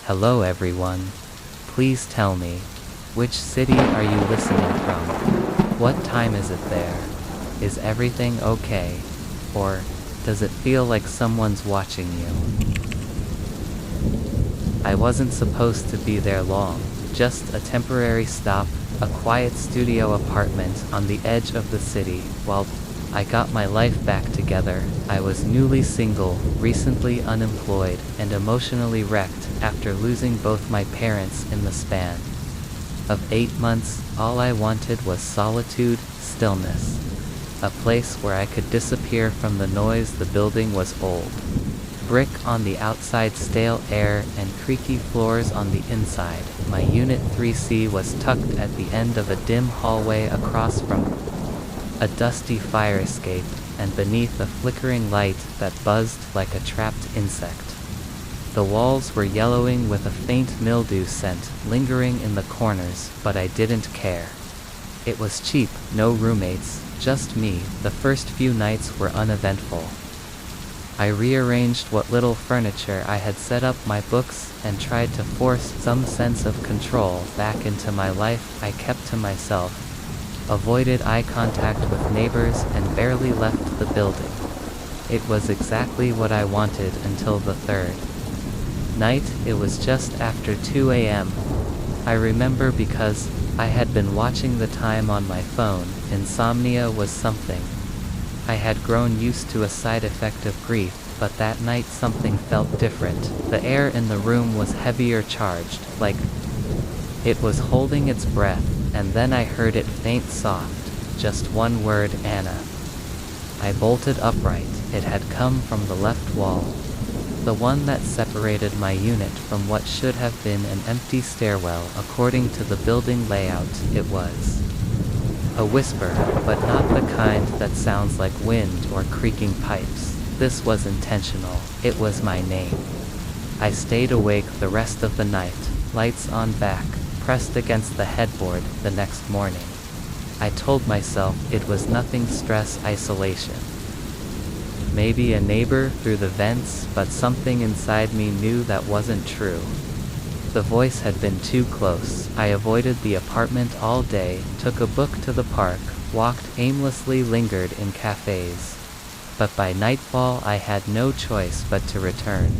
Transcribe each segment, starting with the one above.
Hello everyone. Please tell me, which city are you listening from? What time is it there? Is everything okay? Or does it feel like someone's watching you? I wasn't supposed to be there long, just a temporary stop, a quiet studio apartment on the edge of the city. While I got my life back together, I was newly single, recently unemployed, and emotionally wrecked after losing both my parents in the span of 8 months. All I wanted was solitude, stillness. A place where I could disappear from the noise. The building was old. Brick on the outside, stale air, and creaky floors on the inside. My Unit 3C was tucked at the end of a dim hallway across from a dusty fire escape, and beneath a flickering light that buzzed like a trapped insect. The walls were yellowing with a faint mildew scent lingering in the corners, but I didn't care. It was cheap, no roommates, just me. The first few nights were uneventful. I rearranged what little furniture I had, set up my books, and tried to force some sense of control back into my life. I kept to myself, avoided eye contact with neighbors, and barely left the building. It was exactly what I wanted until the third night. It was just after 2 a.m. I remember because I had been watching the time on my phone. Insomnia was something I had grown used to, a side effect of grief, but that night something felt different. The air in the room was heavier, charged, like it was holding its breath, and then I heard it faint, soft, just one word: Anna. I bolted upright. It had come from the left wall, the one that separated my unit from what should have been an empty stairwell. According to the building layout, it was a whisper, but not the kind that sounds like wind or creaking pipes. This was intentional. It was my name. I stayed awake the rest of the night, lights on, back pressed against the headboard. The next morning, I told myself it was nothing, stress, isolation. Maybe a neighbor through the vents, but something inside me knew that wasn't true. The voice had been too close. I avoided the apartment all day, took a book to the park, walked aimlessly, lingered in cafes. But by nightfall I had no choice but to return.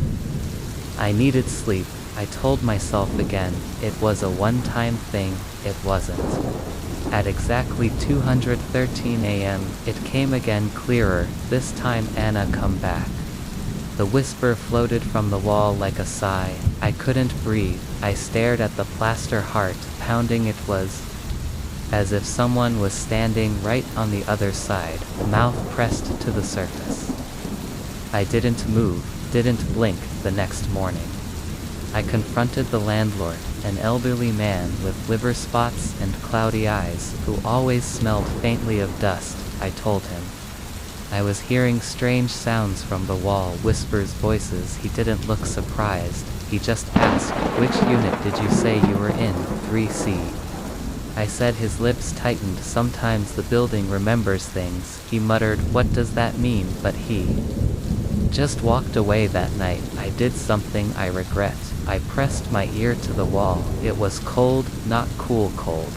I needed sleep. I told myself again, it was a one-time thing. It wasn't. At exactly 2:13 a.m., it came again, clearer. This time: Anna, come back. The whisper floated from the wall like a sigh. I couldn't breathe. I stared at the plaster, heart pounding. It was as if someone was standing right on the other side, mouth pressed to the surface. I didn't move, didn't blink. The next morning, I confronted the landlord, an elderly man with liver spots and cloudy eyes, who always smelled faintly of dust. I told him I was hearing strange sounds from the wall, whispers, voices. He didn't look surprised. He just asked, "Which unit did you say you were in?" 3C. I said. His lips tightened. "Sometimes the building remembers things," he muttered. "What does that mean?" But he just walked away that night. I did something I regret. I pressed my ear to the wall. It was cold, not cool cold,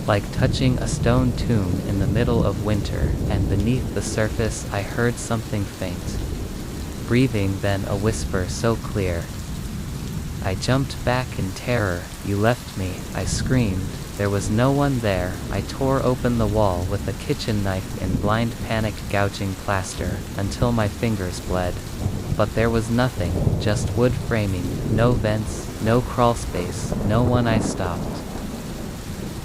like touching a stone tomb in the middle of winter, and beneath the surface I heard something faint. Breathing, then a whisper so clear. I jumped back in terror. "You left me," I screamed. There was no one there. I tore open the wall with a kitchen knife in blind panic, gouging plaster until my fingers bled. But there was nothing, just wood framing, no vents, no crawl space, no one. I stopped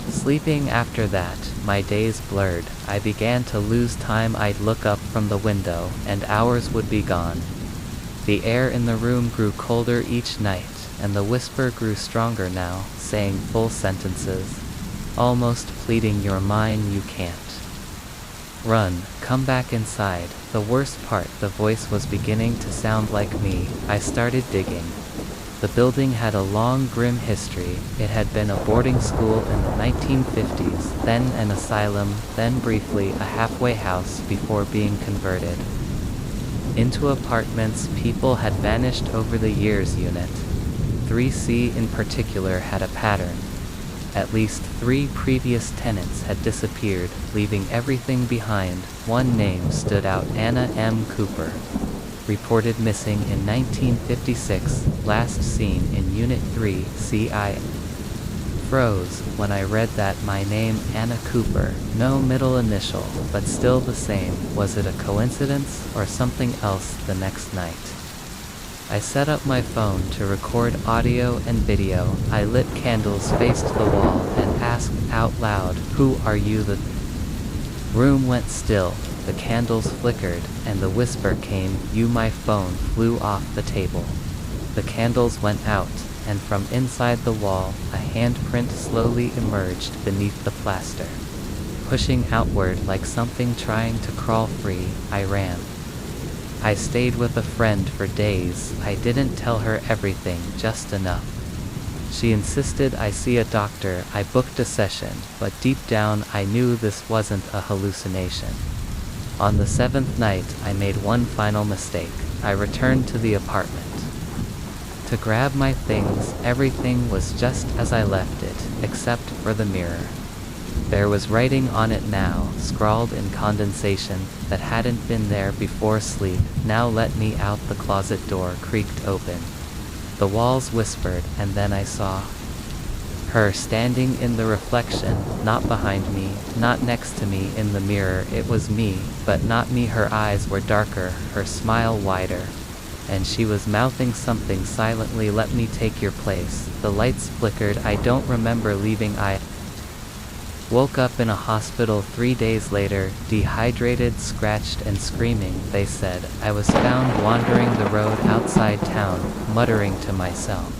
sleeping after that. My days blurred. I began to lose time. I'd look up from the window, and hours would be gone. The air in the room grew colder each night, and the whisper grew stronger now, saying full sentences, almost pleading, "You're mine, you can't run, come back inside." The worst part, the voice was beginning to sound like me. I started digging. The building had a long, grim history. It had been a boarding school in the 1950s, then an asylum, then briefly a halfway house before being converted into apartments. People had vanished over the years. Unit 3C in particular had a pattern. At least 3 previous tenants had disappeared, leaving everything behind. One name stood out: Anna M. Cooper. Reported missing in 1956, last seen in Unit 3, CI. Froze when I read that. My name, Anna Cooper, no middle initial, but still the same. Was it a coincidence or something else? The next night, I set up my phone to record audio and video. I lit candles, faced the wall, and asked out loud, "Who are you?" The room went still, the candles flickered, and the whisper came, "You." My phone flew off the table. The candles went out, and from inside the wall, a handprint slowly emerged beneath the plaster. Pushing outward like something trying to crawl free, I ran. I stayed with a friend for days. I didn't tell her everything, just enough. She insisted I see a doctor. I booked a session, but deep down I knew this wasn't a hallucination. On the 7th night, I made one final mistake. I returned to the apartment to grab my things. Everything was just as I left it, except for the mirror. There was writing on it now, scrawled in condensation, that hadn't been there before. Sleep, now let me out. The closet door creaked open. The walls whispered, and then I saw her standing in the reflection, not behind me, not next to me in the mirror. It was me, but not me. Her eyes were darker, her smile wider, and she was mouthing something silently. "Let me take your place." The lights flickered. I don't remember leaving. I woke up in a hospital 3 days later, dehydrated, scratched, and screaming. They said I was found wandering the road outside town, muttering to myself.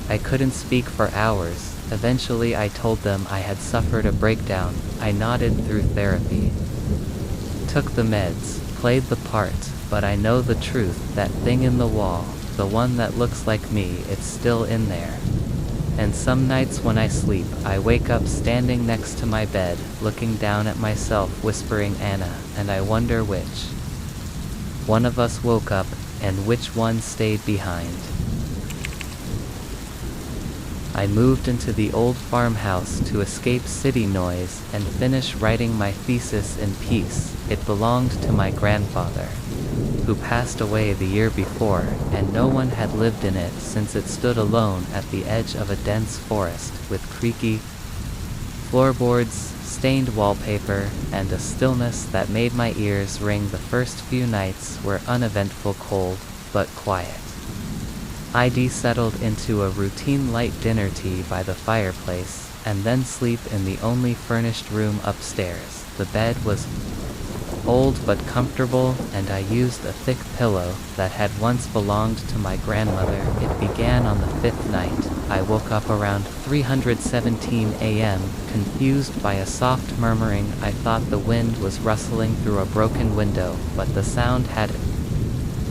I couldn't speak for hours. Eventually I told them I had suffered a breakdown. I nodded through therapy, took the meds, played the part, but I know the truth. That thing in the wall, the one that looks like me, it's still in there. And some nights when I sleep, I wake up standing next to my bed, looking down at myself, whispering Anna, and I wonder which one of us woke up, and which one stayed behind. I moved into the old farmhouse to escape city noise and finish writing my thesis in peace. It belonged to my grandfather, who passed away the year before, and no one had lived in it since. It stood alone at the edge of a dense forest, with creaky floorboards, stained wallpaper, and a stillness that made my ears ring. The first few nights were uneventful, cold, but quiet. I settled into a routine: light dinner, tea by the fireplace, and then sleep in the only furnished room upstairs. The bed was old but comfortable, and I used a thick pillow that had once belonged to my grandmother. It began on the 5th night. I woke up around 3:17 a.m., confused by a soft murmuring. I thought the wind was rustling through a broken window, but the sound had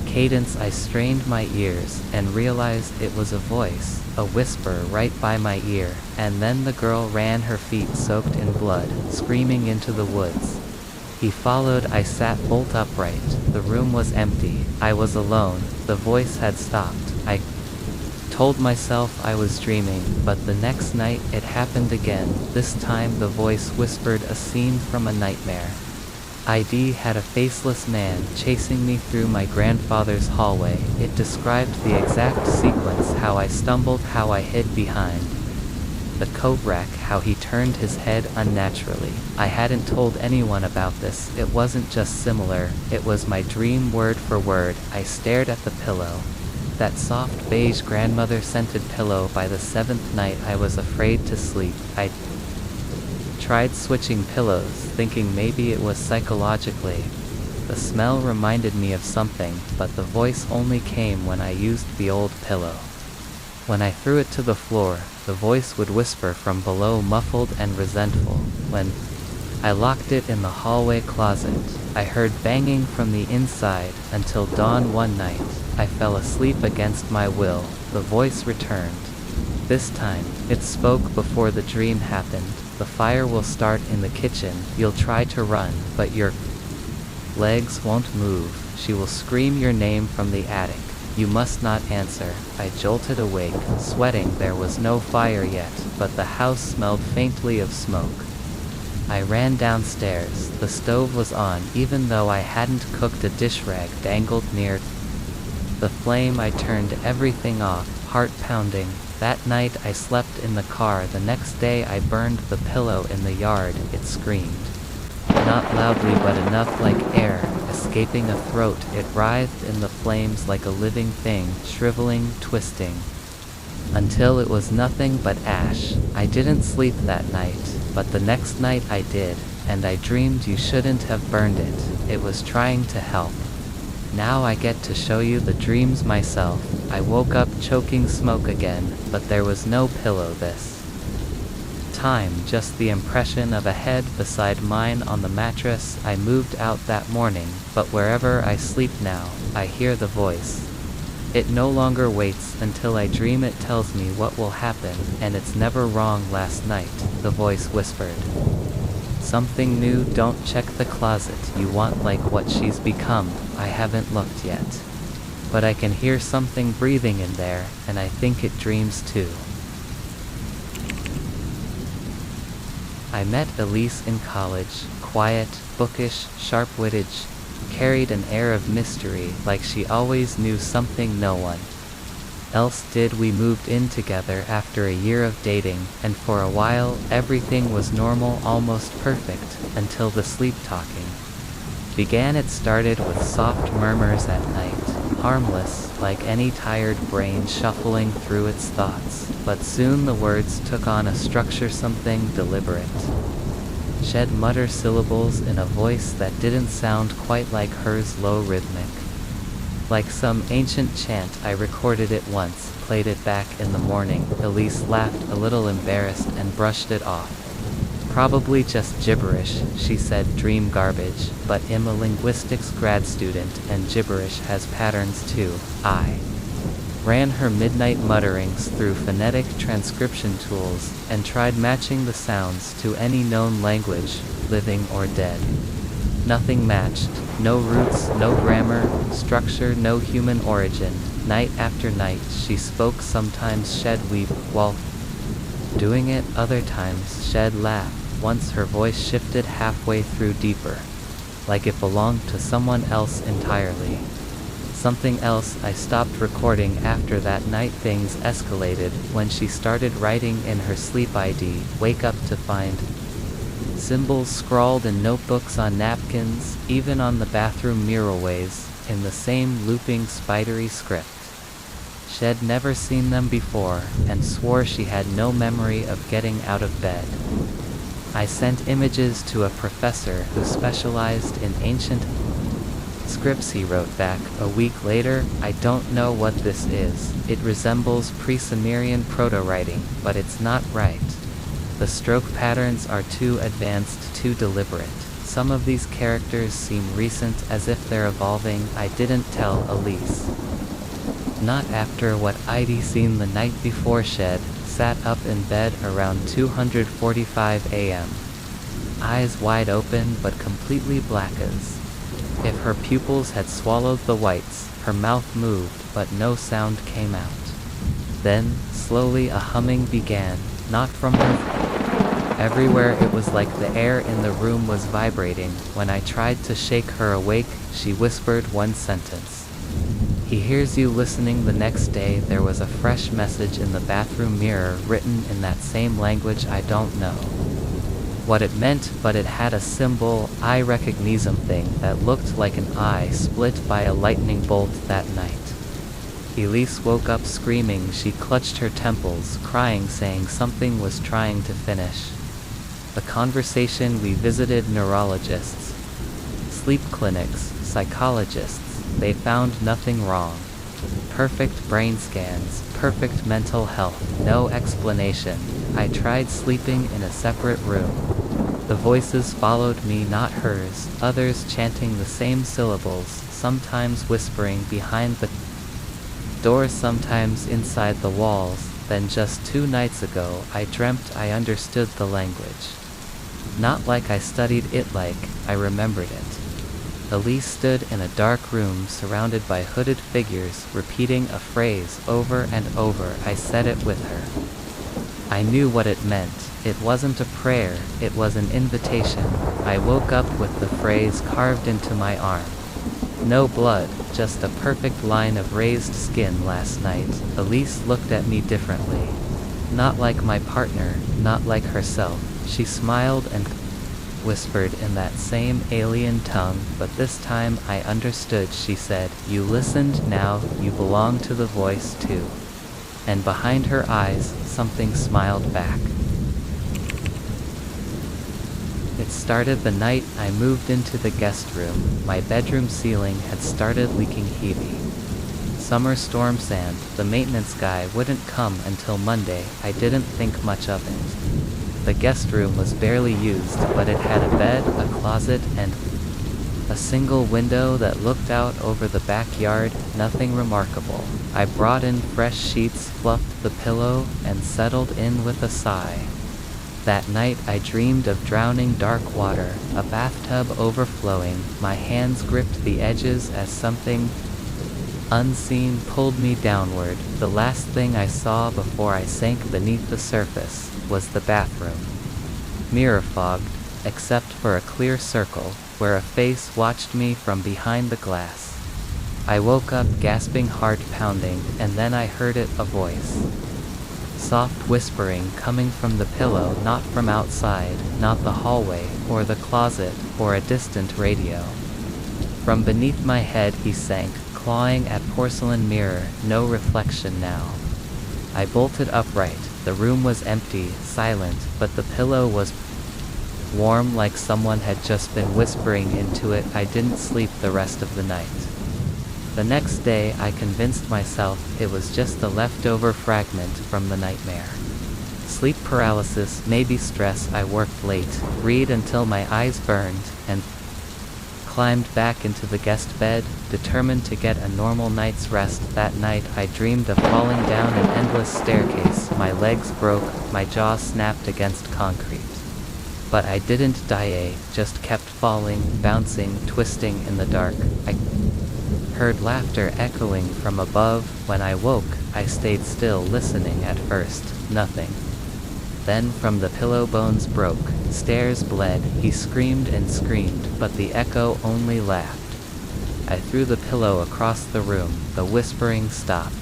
cadence. I strained my ears and realized it was a voice, a whisper right by my ear. And then the girl ran, her feet soaked in blood, screaming into the woods. He followed. I sat bolt upright. The room was empty. I was alone. The voice had stopped. I told myself I was dreaming, but the next night it happened again. This time the voice whispered a scene from a nightmare. ID had a faceless man chasing me through my grandfather's hallway. It described the exact sequence: how I stumbled, how I hid behind the coat rack, how he turned his head unnaturally. I hadn't told anyone about this. It wasn't just similar, it was my dream, word for word. I stared at the pillow, that soft beige grandmother-scented pillow. By the 7th night I was afraid to sleep. I tried switching pillows, thinking maybe it was psychologically. The smell reminded me of something, but the voice only came when I used the old pillow. When I threw it to the floor, the voice would whisper from below, muffled and resentful. When I locked it in the hallway closet, I heard banging from the inside until dawn. One night, I fell asleep against my will. The voice returned. This time, it spoke before the dream happened. The fire will start in the kitchen. You'll try to run, but your legs won't move. She will scream your name from the attic. You must not answer. I jolted awake, sweating. There was no fire yet, but the house smelled faintly of smoke. I ran downstairs. The stove was on, even though I hadn't cooked. A dish rag dangled near the flame. I turned everything off, heart pounding. That night I slept in the car. The next day I burned the pillow in the yard. It screamed. Not loudly, but enough like air escaping a throat. It writhed in the flames like a living thing, shriveling, twisting, until it was nothing but ash. I didn't sleep that night, but the next night I did, and I dreamed you shouldn't have burned it. It was trying to help. Now I get to show you the dreams myself. I woke up choking smoke again, but there was no pillow this time, just the impression of a head beside mine on the mattress. I moved out that morning, but wherever I sleep now, I hear the voice. It no longer waits until I dream. It tells me what will happen, and it's never wrong. Last night, the voice whispered, something new. Don't check the closet. You want like what she's become. I haven't looked yet, but I can hear something breathing in there, and I think it dreams too. I met Elise in college, quiet, bookish, sharp-witted. Carried an air of mystery, like she always knew something no one else did. We moved in together after a year of dating, and for a while, everything was normal, almost perfect, until the sleep-talking began. It started with soft murmurs at night, harmless, like any tired brain shuffling through its thoughts, but soon the words took on a structure, something deliberate. She'd mutter syllables in a voice that didn't sound quite like hers, low, rhythmic, like some ancient chant. I recorded it once, played it back in the morning. Elise laughed, a little embarrassed, and brushed it off. Probably just gibberish, she said. Dream garbage, but I'm a linguistics grad student, and gibberish has patterns too. I ran her midnight mutterings through phonetic transcription tools, and tried matching the sounds to any known language, living or dead. Nothing matched. No roots, no grammar, structure, no human origin. Night after night she spoke. Sometimes she'd weep while doing it, other times she'd laugh. Once her voice shifted halfway through, deeper, like it belonged to someone else entirely. Something else. I stopped recording after that night. Things escalated when she started writing in her sleep. I'd wake up to find symbols scrawled in notebooks, on napkins, even on the bathroom mirrorways, in the same looping, spidery script. She'd never seen them before, and swore she had no memory of getting out of bed. I sent images to a professor who specialized in ancient scripts. He wrote back a week later, I don't know what this is. It resembles pre-Sumerian proto-writing, but it's not right. The stroke patterns are too advanced, too deliberate. Some of these characters seem recent, as if they're evolving. I didn't tell Elise. Not after what I'd seen the night before. She'd sat up in bed around 2:45 a.m. Eyes wide open but completely black, as if her pupils had swallowed the whites. Her mouth moved, but no sound came out. Then, slowly, a humming began, not from her. Everywhere it was like the air in the room was vibrating. When I tried to shake her awake, she whispered one sentence. He hears you listening. The next day there was a fresh message in the bathroom mirror, written in that same language. I don't know what it meant, but it had a symbol, eye recognition thing, that looked like an eye split by a lightning bolt. That night Elise woke up screaming. She clutched her temples, crying, saying something was trying to finish the conversation. We visited neurologists, sleep clinics, psychologists. They found nothing wrong. Perfect brain scans, perfect mental health, no explanation. I tried sleeping in a separate room. The voices followed me, not hers, others chanting the same syllables, sometimes whispering behind the doors, sometimes inside the walls. Then just 2 nights ago I dreamt I understood the language. Not like I studied it, like I remembered it. Elise stood in a dark room surrounded by hooded figures, repeating a phrase over and over. I said it with her. I knew what it meant. It wasn't a prayer, it was an invitation. I woke up with the phrase carved into my arm. No blood, just a perfect line of raised skin last night. Elise looked at me differently. Not like my partner, not like herself. She smiled and whispered in that same alien tongue, but this time I understood. She said, "You listened, now you belong to the voice too." And behind her eyes, something smiled back. It started the night I moved into the guest room. My bedroom ceiling had started leaking heavy. Summer storm sand. The maintenance guy wouldn't come until Monday. I didn't think much of it. The guest room was barely used, but it had a bed, a closet, and a single window that looked out over the backyard. Nothing remarkable. I brought in fresh sheets, fluffed the pillow, and settled in with a sigh. That night I dreamed of drowning dark water, a bathtub overflowing. My hands gripped the edges as something unseen pulled me downward. The last thing I saw before I sank beneath the surface was the bathroom. Mirror fogged, except for a clear circle, where a face watched me from behind the glass. I woke up gasping, heart pounding, and then I heard it, a voice. Soft whispering coming from the pillow, not from outside, not the hallway, or the closet, or a distant radio. From beneath my head he sank, clawing at porcelain mirror, no reflection now. I bolted upright. The room was empty, silent, but the pillow was warm, like someone had just been whispering into it. I didn't sleep the rest of the night. The next day I convinced myself it was just a leftover fragment from the nightmare. Sleep paralysis, maybe stress. I worked late, read until my eyes burned, and climbed back into the guest bed, determined to get a normal night's rest. That night I dreamed of falling down an endless staircase. My legs broke, my jaw snapped against concrete. But I didn't die, just kept falling, bouncing, twisting in the dark. I heard laughter echoing from above. When I woke, I stayed still, listening. At first, nothing. Then from the pillow bones broke, stairs bled. He screamed and screamed, but the echo only laughed. I threw the pillow across the room. The whispering stopped.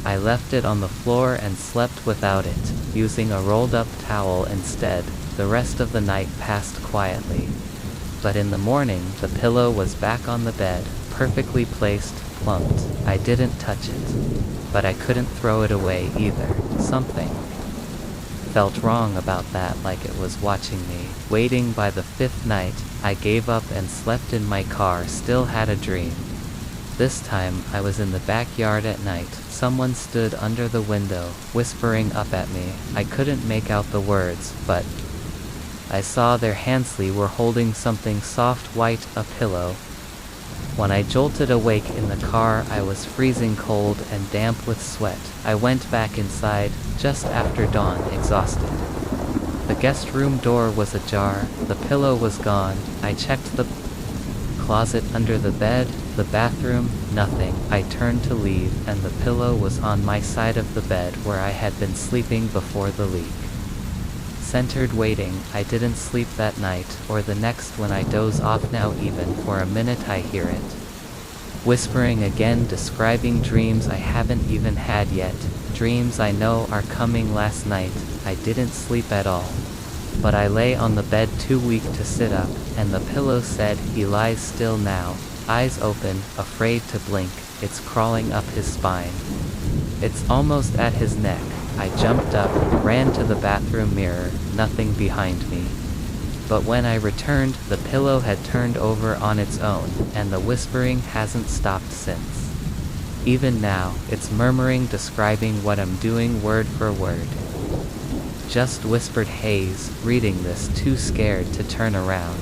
I left it on the floor and slept without it, using a rolled-up towel instead. The rest of the night passed quietly. But in the morning, the pillow was back on the bed, perfectly placed, plumped. I didn't touch it. But I couldn't throw it away either. Something felt wrong about that, like it was watching me. Waiting. By the fifth night, I gave up and slept in my car. Still had a dream. This time, I was in the backyard at night. Someone stood under the window, whispering up at me. I couldn't make out the words, but I saw their hands were holding something soft white, a pillow. When I jolted awake in the car, I was freezing cold and damp with sweat. I went back inside, just after dawn, exhausted. The guest room door was ajar, the pillow was gone. I checked the closet under the bed, the bathroom, nothing. I turned to leave, and the pillow was on my side of the bed where I had been sleeping before the leak. Centered, waiting. I didn't sleep that night, or the next. When I doze off now, even for a minute, I hear it whispering again, describing dreams I haven't even had yet. Dreams I know are coming. Last night, I didn't sleep at all. But I lay on the bed too weak to sit up, and the pillow said, he lies still now, eyes open, afraid to blink. It's crawling up his spine. It's almost at his neck. I jumped up, ran to the bathroom mirror, nothing behind me. But when I returned, the pillow had turned over on its own, and the whispering hasn't stopped since. Even now, it's murmuring, describing what I'm doing word for word. Just whispered haze, reading this, too scared to turn around.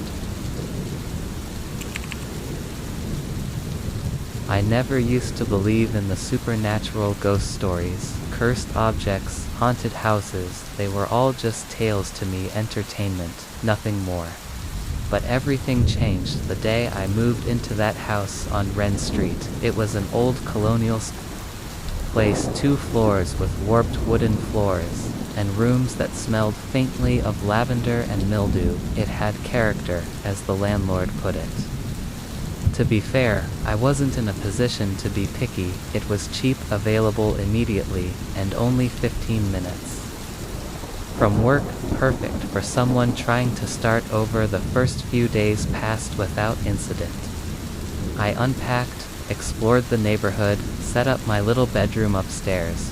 I never used to believe in the supernatural, ghost stories, cursed objects, haunted houses. They were all just tales to me, entertainment, nothing more. But everything changed the day I moved into that house on Wren Street. It was an old colonial place, 2 floors with warped wooden floors, and rooms that smelled faintly of lavender and mildew. It had character, as the landlord put it. To be fair, I wasn't in a position to be picky. It was cheap, available immediately, and only 15 minutes from work, perfect for someone trying to start over. The first few days passed without incident. I unpacked, explored the neighborhood, set up my little bedroom upstairs.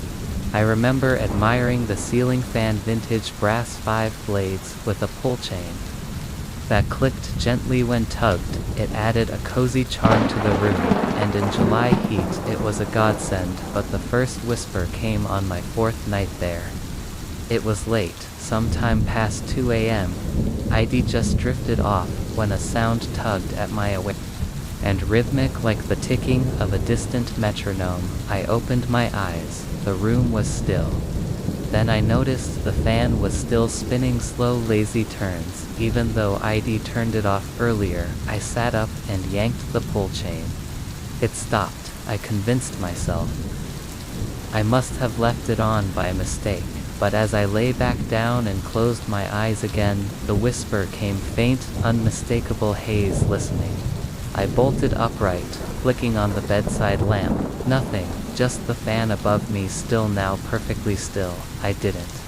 I remember admiring the ceiling fan, vintage brass 5 blades with a pull chain that clicked gently when tugged. It added a cozy charm to the room, and in July heat it was a godsend. But the first whisper came on my 4th night there. It was late, sometime past 2 a.m. I'd just drifted off when a sound tugged at my awareness, and rhythmic like the ticking of a distant metronome. I opened my eyes. The room was still. Then I noticed the fan was still spinning slow, lazy turns, even though I'd turned it off earlier. I sat up and yanked the pull chain. It stopped, I convinced myself. I must have left it on by mistake. But as I lay back down and closed my eyes again, the whisper came, faint, unmistakable haze listening. I bolted upright, flicking on the bedside lamp. Nothing, just the fan above me, still now, perfectly still. I didn't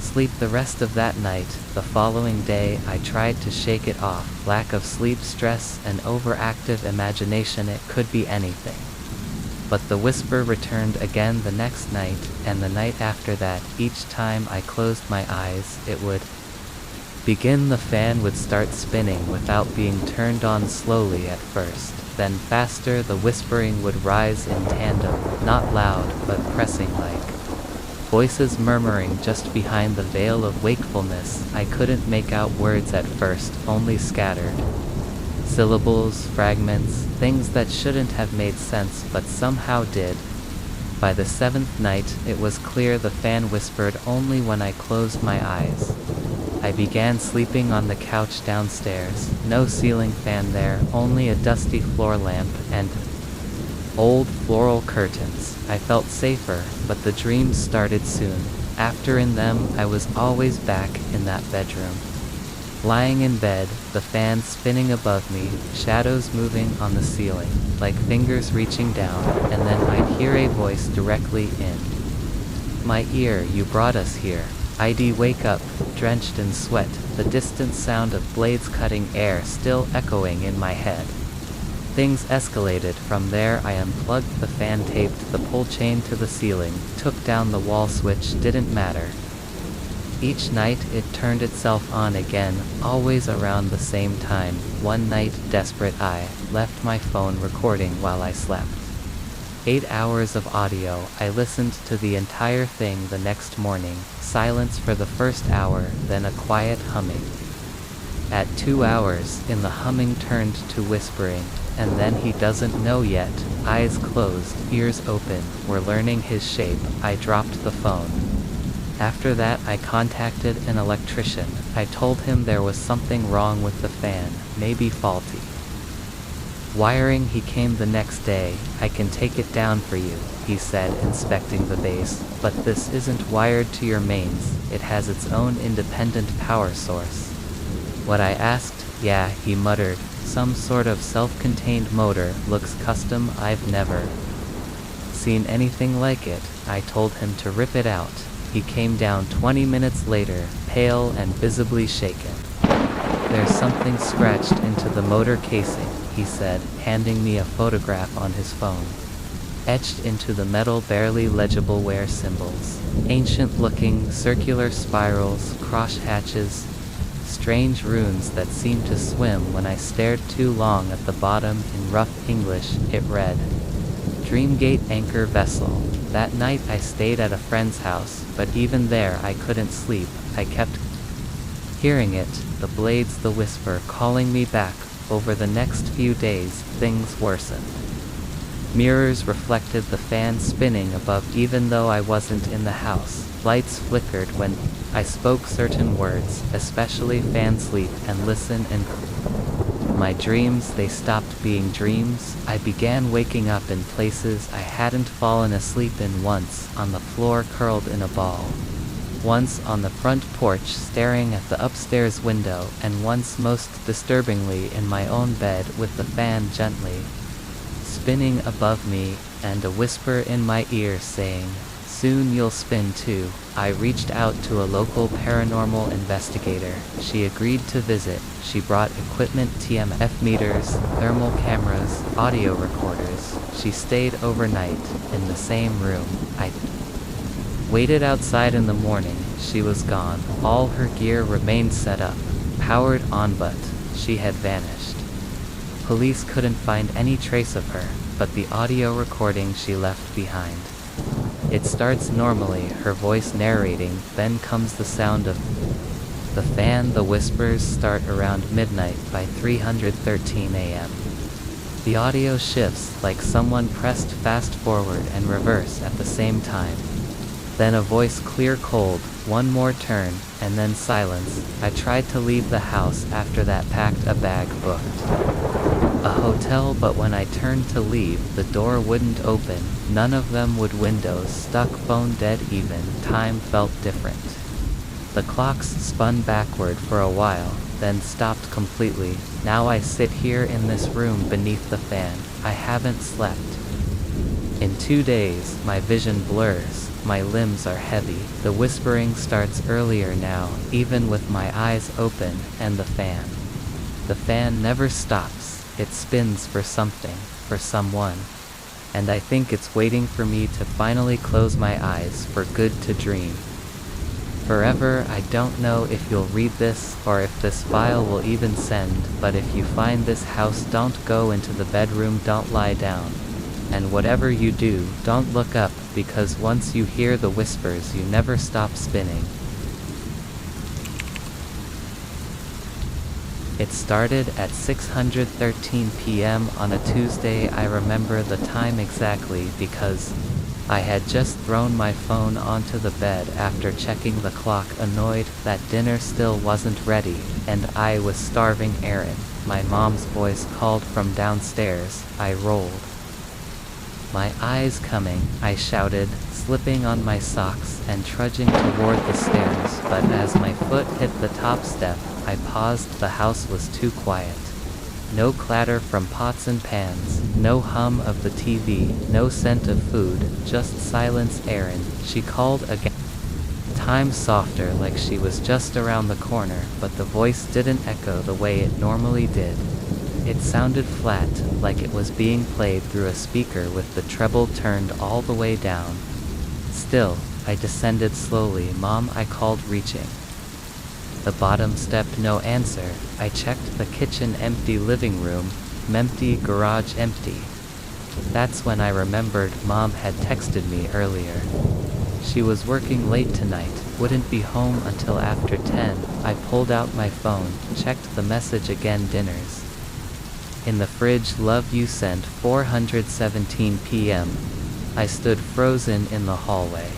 sleep the rest of that night. The following day I tried to shake it off. Lack of sleep, stress, an overactive imagination, it could be anything. But the whisper returned again the next night, and the night after that. Each time I closed my eyes, it would begin. The fan would start spinning without being turned on, slowly at first, then faster. The whispering would rise in tandem, not loud, but pressing, like voices murmuring just behind the veil of wakefulness. I couldn't make out words at first, only scattered syllables, fragments, things that shouldn't have made sense but somehow did. By the 7th night, it was clear. The fan whispered only when I closed my eyes. I began sleeping on the couch downstairs. No ceiling fan there, only a dusty floor lamp and old floral curtains. I felt safer, but the dreams started soon. After in them, I was always back in that bedroom. Lying in bed, the fan spinning above me, shadows moving on the ceiling, like fingers reaching down, and then I'd hear a voice directly in my ear. You brought us here. I'd wake up, drenched in sweat, the distant sound of blades cutting air still echoing in my head. Things escalated from there. I unplugged the fan, taped the pull chain to the ceiling, took down the wall switch. Didn't matter. Each night it turned itself on again, always around the same time. One night, desperate, I left my phone recording while I slept. 8 hours of audio. I listened to the entire thing the next morning. Silence for the first hour, then a quiet humming. At 2 hours in, the humming turned to whispering, and then he doesn't know yet. Eyes closed, ears open, we're learning his shape. I dropped the phone. After that I contacted an electrician. I told him there was something wrong with the fan, maybe faulty wiring. He came the next day. I can take it down for you, he said, inspecting the base, but this isn't wired to your mains. It has its own independent power source. What I asked? Yeah, he muttered, some sort of self-contained motor, looks custom. I've never seen anything like it. I told him to rip it out. He came down 20 minutes later, pale and visibly shaken. There's something scratched into the motor casing, he said, handing me a photograph on his phone. Etched into the metal, barely legible wear symbols. Ancient-looking, circular spirals, cross hatches, strange runes that seemed to swim. When I stared too long at the bottom, in rough English, it read, Dreamgate anchor vessel. That night I stayed at a friend's house, but even there I couldn't sleep. I kept hearing it, the blades, the whisper calling me back. Over the next few days, things worsened. Mirrors reflected the fan spinning above even though I wasn't in the house. Lights flickered when I spoke certain words, especially fan sleep and listen and my dreams, they stopped being dreams. I began waking up in places I hadn't fallen asleep in, once on the floor curled in a ball, once on the front porch staring at the upstairs window, and once most disturbingly in my own bed with the fan gently spinning above me and a whisper in my ear saying, "Soon you'll spin too." I reached out to a local paranormal investigator. She agreed to visit. She brought equipment, TMF meters, thermal cameras, audio recorders. She stayed overnight in the same room. I waited outside in the morning. She was gone. All her gear remained set up, powered on, but she had vanished. Police couldn't find any trace of her, but the audio recording she left behind. It starts normally, her voice narrating, then comes the sound of the fan. The whispers start around midnight by 313 a.m. The audio shifts like someone pressed fast forward and reverse at the same time. Then a voice, clear, cold, one more turn, and then silence. I tried to leave the house after that, packed a bag, booked a hotel, but when I turned to leave, the door wouldn't open. None of them would. Windows stuck, phone dead, even time felt different. The clocks spun backward for a while, then stopped completely. Now I sit here in this room beneath the fan. I haven't slept in 2 days. My vision blurs. My limbs are heavy. The whispering starts earlier now, even with my eyes open, and the fan never stops. It spins for something, for someone. And I think it's waiting for me to finally close my eyes for good, to dream forever. I don't know if you'll read this, or if this file will even send, but if you find this house, don't go into the bedroom, don't lie down. And whatever you do, don't look up, because once you hear the whispers, you never stop spinning. It started at 6:13 p.m. on a Tuesday. I remember the time exactly because I had just thrown my phone onto the bed after checking the clock, annoyed that dinner still wasn't ready, and I was starving. Erin, my mom's voice called from downstairs. I rolled my eyes. "Coming," I shouted, slipping on my socks and trudging toward the stairs, but as my foot hit the top step, I paused. The house was too quiet. No clatter from pots and pans, no hum of the TV, no scent of food, just silence. "Erin," she called again. Time softer, like she was just around the corner, but the voice didn't echo the way it normally did. It sounded flat, like it was being played through a speaker with the treble turned all the way down. Still, I descended slowly. "Mom," I called, reaching the bottom step. No answer. I checked the kitchen, empty. Living room empty. Garage empty. That's when I remembered Mom had texted me earlier. She was working late tonight, wouldn't be home until after 10. I pulled out my phone, checked the message again. "Dinners in the fridge, love you, sent 4:17 p.m. I stood frozen in the hallway.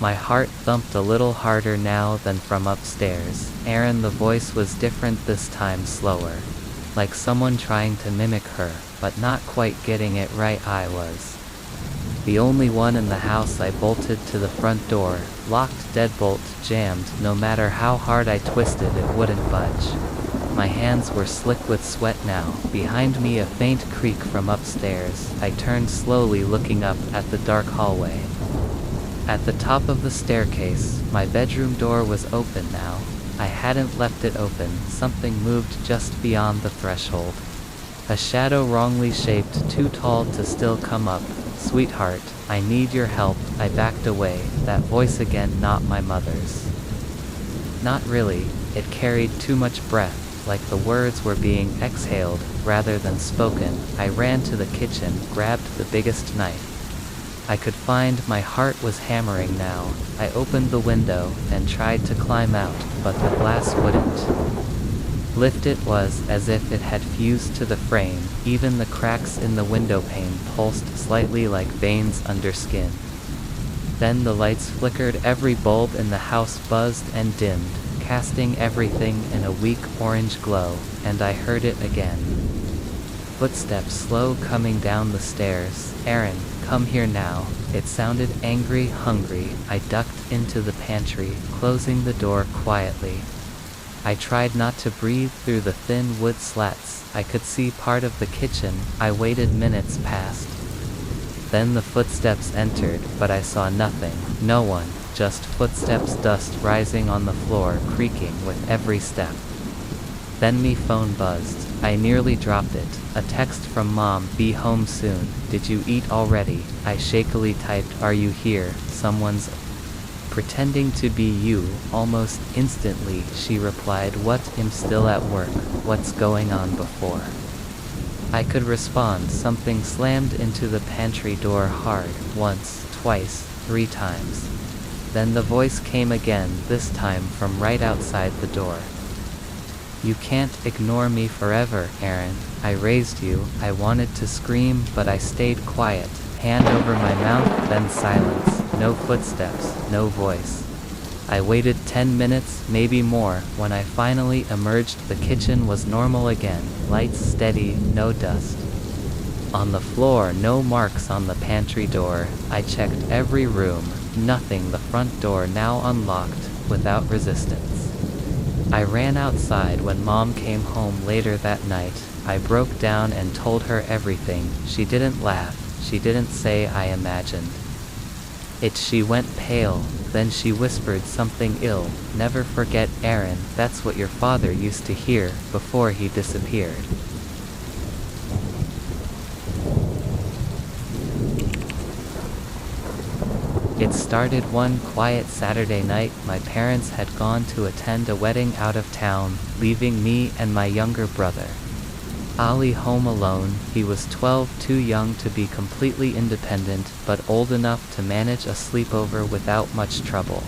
My heart thumped a little harder now than from upstairs. "Erin," the voice was different this time, slower, like someone trying to mimic her, but not quite getting it right. I was the only one in the house. I bolted to the front door, locked, deadbolt jammed. No matter how hard I twisted, it wouldn't budge. My hands were slick with sweat now. Behind me, a faint creak from upstairs. I turned slowly, looking up at the dark hallway. At the top of the staircase, my bedroom door was open now. I hadn't left it open. Something moved just beyond the threshold. A shadow wrongly shaped, too tall to still come up. "Sweetheart, I need your help." I backed away. That voice again, not my mother's. Not really. It carried too much breath, like the words were being exhaled rather than spoken. I ran to the kitchen, grabbed the biggest knife I could find. My heart was hammering now. I opened the window and tried to climb out, but the glass wouldn't Lift it was as if it had fused to the frame, even the cracks in the window pane pulsed slightly like veins under skin. Then the lights flickered, every bulb in the house buzzed and dimmed, casting everything in a weak orange glow, and I heard it again. Footsteps slow coming down the stairs. "Aaron, come here now." It sounded angry, hungry. I ducked into the pantry, closing the door quietly. I tried not to breathe through the thin wood slats. I could see part of the kitchen. I waited, minutes passed. Then the footsteps entered, but I saw nothing. No one, just footsteps, dust rising on the floor, creaking with every step. Then me phone buzzed. I nearly dropped it. A text from Mom, "Be home soon. Did you eat already?" I shakily typed, "Are you here? Someone's pretending to be you." Almost instantly, she replied, "What? I'm still at work. What's going on?" Before I could respond, something slammed into the pantry door hard, once, twice, 3 times. Then the voice came again, this time from right outside the door. "You can't ignore me forever, Aaron. I raised you." I wanted to scream, but I stayed quiet, hand over my mouth, then silence. No footsteps, no voice. I waited 10 minutes, maybe more. When I finally emerged, the kitchen was normal again. Lights steady, no dust on the floor, no marks on the pantry door. I checked every room, nothing. The front door now unlocked, without resistance. I ran outside when Mom came home later that night. I broke down and told her everything. She didn't laugh, she didn't say I imagined it. She went pale, then she whispered something ill. "Never forget, Aaron, that's what your father used to hear, before he disappeared." It started one quiet Saturday night. My parents had gone to attend a wedding out of town, leaving me and my younger brother, Ali, home alone. He was 12, too young to be completely independent, but old enough to manage a sleepover without much trouble.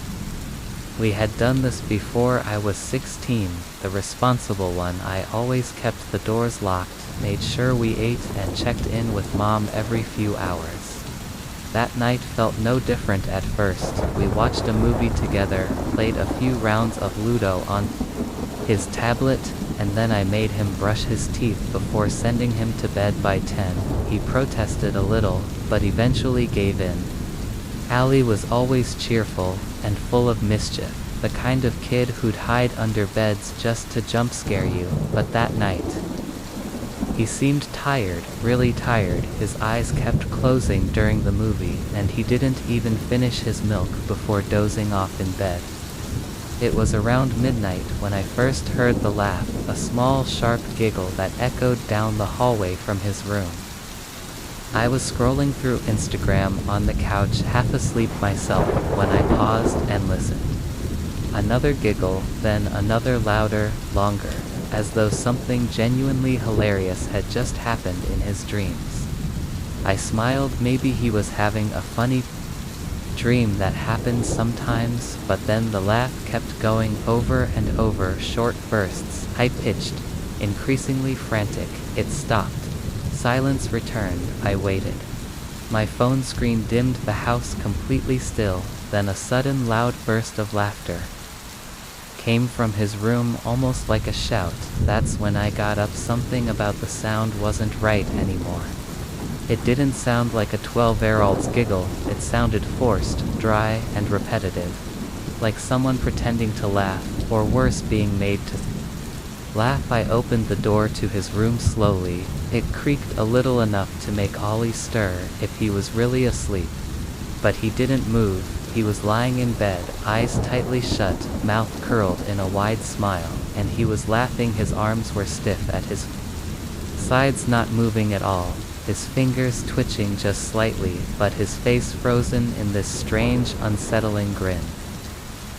We had done this before I was 16, the responsible one. I always kept the doors locked, made sure we ate, and checked in with Mom every few hours. That night felt no different at first. We watched a movie together, played a few rounds of Ludo on his tablet, and then I made him brush his teeth before sending him to bed by 10. He protested a little, but eventually gave in. Ali was always cheerful, and full of mischief, the kind of kid who'd hide under beds just to jump scare you, but that night he seemed tired, really tired. His eyes kept closing during the movie, and he didn't even finish his milk before dozing off in bed. It was around midnight when I first heard the laugh, a small sharp giggle that echoed down the hallway from his room. I was scrolling through Instagram on the couch, half asleep myself, when I paused and listened. Another giggle, then another, louder, longer, as though something genuinely hilarious had just happened in his dreams. I smiled. Maybe he was having a funny dream that happens sometimes, but then the laugh kept going over and over, short bursts, high-pitched, increasingly frantic. It stopped. Silence returned. I waited. My phone screen dimmed, the house completely still. Then a sudden loud burst of laughter came from his room, almost like a shout. That's when I got up. Something about the sound wasn't right anymore. It didn't sound like a 12-year-old's giggle. It sounded forced, dry, and repetitive. Like someone pretending to laugh, or worse, being made to laugh. I opened the door to his room slowly. It creaked a little, enough to make Ollie stir if he was really asleep. But he didn't move. He was lying in bed, eyes tightly shut, mouth curled in a wide smile, and he was laughing. His arms were stiff at his sides, not moving at all. His fingers twitching just slightly, but his face frozen in this strange, unsettling grin.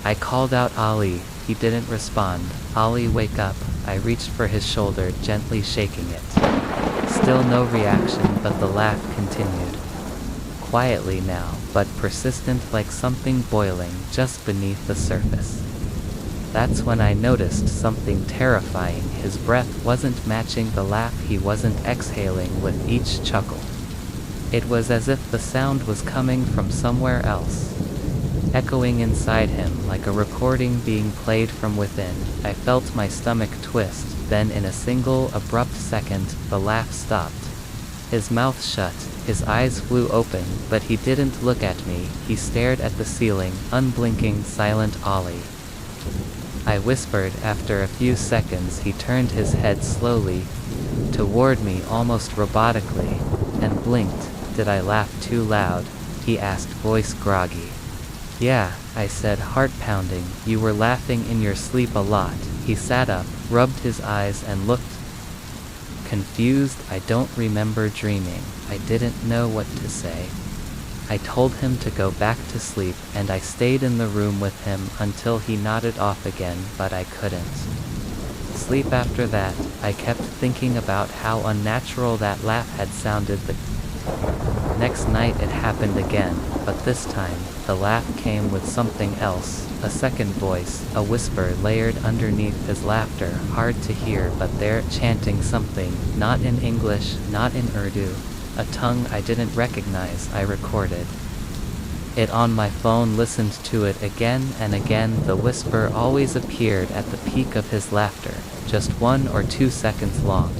I called out, "Ollie." He didn't respond. "Ollie, wake up." I reached for his shoulder, gently shaking it. Still no reaction, but the laugh continued. Quietly now, but persistent, like something boiling just beneath the surface. That's when I noticed something terrifying. His breath wasn't matching the laugh he wasn't exhaling with each chuckle. It was as if the sound was coming from somewhere else, echoing inside him like a recording being played from within. I felt my stomach twist, then in a single, abrupt second, the laugh stopped. His mouth shut, his eyes flew open, but he didn't look at me. He stared at the ceiling, unblinking, silent Ollie. I whispered. After a few seconds he turned his head slowly toward me, almost robotically, and blinked. Did I laugh too loud? He asked, voice groggy. Yeah, I said, heart pounding. You were laughing in your sleep a lot. He sat up, rubbed his eyes and looked confused. I don't remember dreaming. I didn't know what to say. I told him to go back to sleep, and I stayed in the room with him until he nodded off again, but I couldn't sleep after that. I kept thinking about how unnatural that laugh had sounded. The next night it happened again, but this time, the laugh came with something else. A second voice, a whisper layered underneath his laughter, hard to hear, but they're chanting something, not in English, not in Urdu, a tongue I didn't recognize. I recorded it on my phone, listened to it again and again. The whisper always appeared at the peak of his laughter, just 1 or 2 seconds long.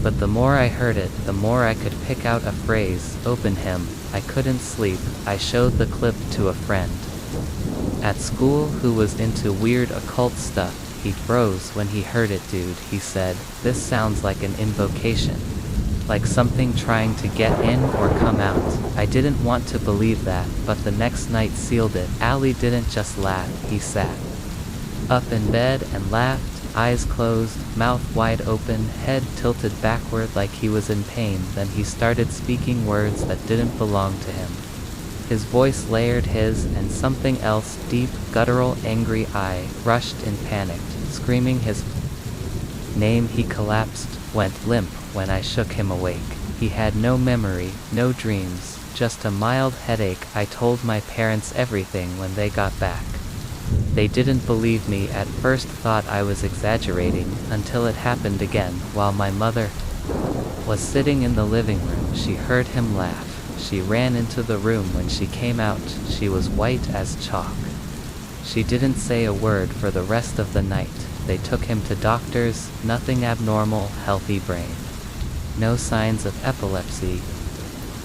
But the more I heard it, the more I could pick out a phrase, open him. I couldn't sleep. I showed the clip to a friend at school who was into weird occult stuff. He froze when he heard it. Dude, he said, this sounds like an invocation. Like something trying to get in or come out. I didn't want to believe that, but the next night sealed it. Ali didn't just laugh, he sat up in bed and laughed, eyes closed, mouth wide open, head tilted backward like he was in pain. Then he started speaking words that didn't belong to him. His voice layered his, and something else, deep, guttural, angry. I rushed in panic, screaming his name. He collapsed, went limp when I shook him awake. He had no memory, no dreams, just a mild headache. I told my parents everything when they got back. They didn't believe me at first, thought I was exaggerating, until it happened again. While my mother was sitting in the living room, she heard him laugh. She ran into the room. When she came out, she was white as chalk. She didn't say a word for the rest of the night. They took him to doctors, nothing abnormal, healthy brain. No signs of epilepsy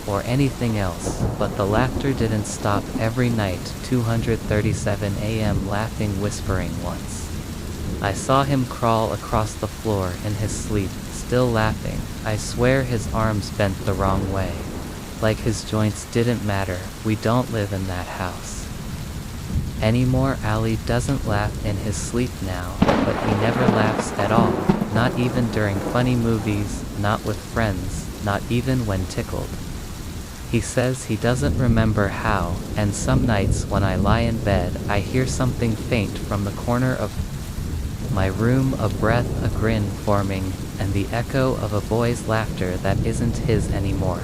or anything else, but the laughter didn't stop. Every night, 2:37 a.m. laughing, whispering. Once I saw him crawl across the floor in his sleep, still laughing. I swear his arms bent the wrong way, like his joints didn't matter. We don't live in that house anymore. Ali doesn't laugh in his sleep now, but he never laughs at all, not even during funny movies, not with friends, not even when tickled. He says he doesn't remember how, and some nights when I lie in bed, I hear something faint from the corner of my room, a breath, a grin forming, and the echo of a boy's laughter that isn't his anymore.